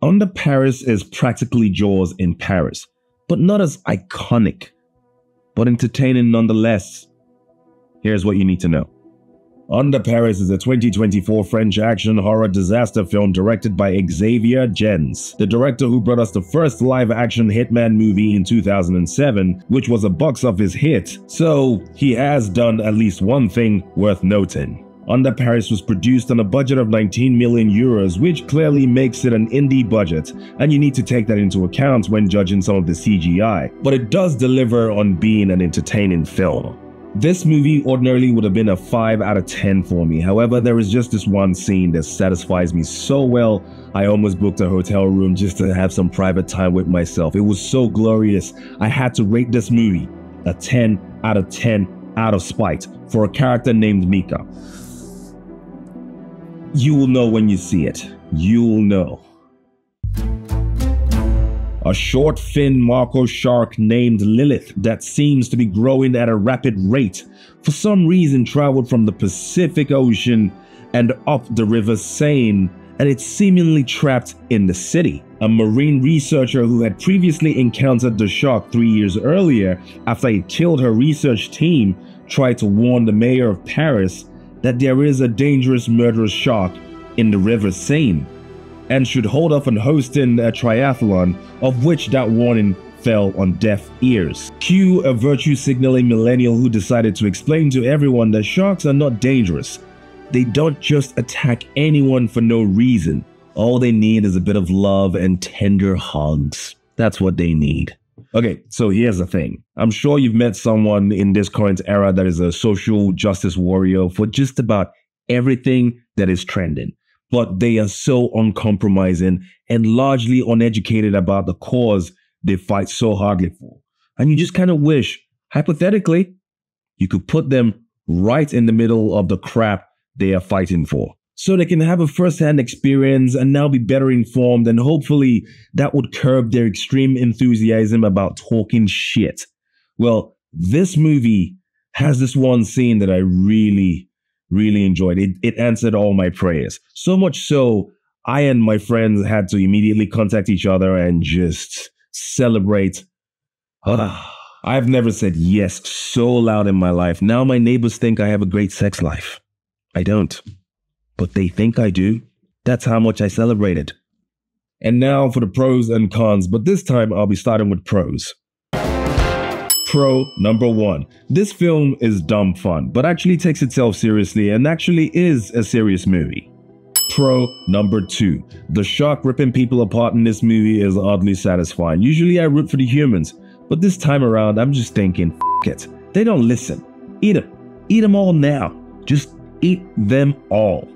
Under Paris is practically Jaws in Paris, but not as iconic, but entertaining nonetheless. Here's what you need to know. Under Paris is a 2024 French action horror disaster film directed by Xavier Gens, the director who brought us the first live-action Hitman movie in 2007, which was a box office hit, so he has done at least one thing worth noting. Under Paris was produced on a budget of 19 million euros, which clearly makes it an indie budget, and you need to take that into account when judging some of the CGI, but it does deliver on being an entertaining film. This movie ordinarily would have been a 5 out of 10 for me. However, there is just this one scene that satisfies me so well, I almost booked a hotel room just to have some private time with myself. It was so glorious. I had to rate this movie a 10 out of 10 out of spite for a character named Mika. You will know when you see it. You will know. A short fin Mako shark named Lilith that seems to be growing at a rapid rate for some reason traveled from the Pacific Ocean and up the River Seine, and it's seemingly trapped in the city. A marine researcher who had previously encountered the shark 3 years earlier after it killed her research team tried to warn the mayor of Paris that there is a dangerous murderous shark in the River Seine, and should hold off on hosting a triathlon, of which that warning fell on deaf ears. Cue a virtue-signaling millennial who decided to explain to everyone that sharks are not dangerous. They don't just attack anyone for no reason. All they need is a bit of love and tender hugs. That's what they need. Okay, so here's the thing. I'm sure you've met someone in this current era that is a social justice warrior for just about everything that is trending. But they are so uncompromising and largely uneducated about the cause they fight so hardly for. And you just kind of wish, hypothetically, you could put them right in the middle of the crap they are fighting for, so they can have a first-hand experience and now be better informed, and hopefully that would curb their extreme enthusiasm about talking shit. Well, this movie has this one scene that I really enjoyed. It answered all my prayers. So much so, I and my friends had to immediately contact each other and just celebrate. I've never said yes so loud in my life. Now my neighbors think I have a great sex life. I don't, but they think I do. That's how much I celebrated. And now for the pros and cons, but this time I'll be starting with pros. Pro number 1. This film is dumb fun, but actually takes itself seriously and actually is a serious movie. Pro number 2. The shark ripping people apart in this movie is oddly satisfying. Usually I root for the humans, but this time around I'm just thinking, f it. They don't listen. Eat them. Eat them all now. Just eat them all.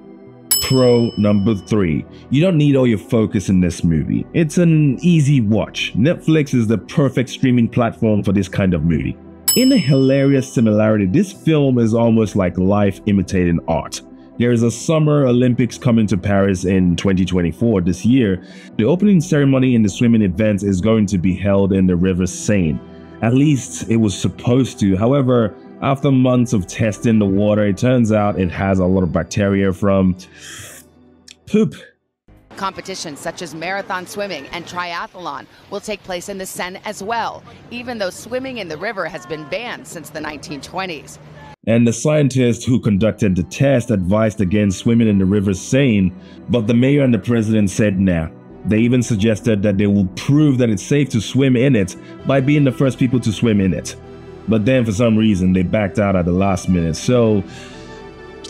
Pro number 3. You don't need all your focus in this movie. It's an easy watch. Netflix is the perfect streaming platform for this kind of movie. In a hilarious similarity, this film is almost like life imitating art. There is a Summer Olympics coming to Paris in 2024 this year. The opening ceremony in the swimming event is going to be held in the River Seine. At least it was supposed to. However, after months of testing the water, it turns out it has a lot of bacteria from poop. Competitions such as marathon swimming and triathlon will take place in the Seine as well, even though swimming in the river has been banned since the 1920s. And the scientists who conducted the test advised against swimming in the River Seine, but the mayor and the president said nah. They even suggested that they will prove that it's safe to swim in it by being the first people to swim in it. But then for some reason they backed out at the last minute. So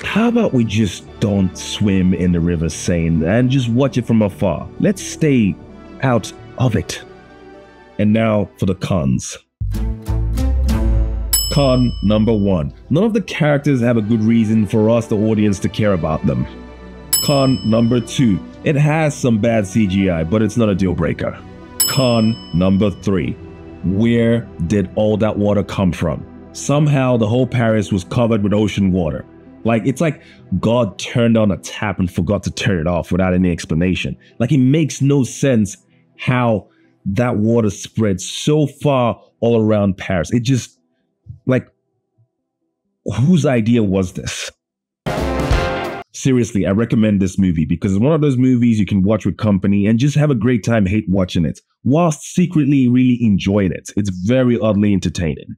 how about we just don't swim in the River Seine and just watch it from afar? Let's stay out of it. And now for the cons. Con number 1. None of the characters have a good reason for us, the audience, to care about them. Con number 2. It has some bad CGI, but it's not a deal breaker. Con number 3. Where did all that water come from? Somehow the whole Paris was covered with ocean water. It's like God turned on a tap and forgot to turn it off without any explanation. It makes no sense how that water spread so far all around Paris. It just, whose idea was this? Seriously, I recommend this movie because it's one of those movies you can watch with company and just have a great time hate watching it, whilst secretly really enjoying it. It's very oddly entertaining.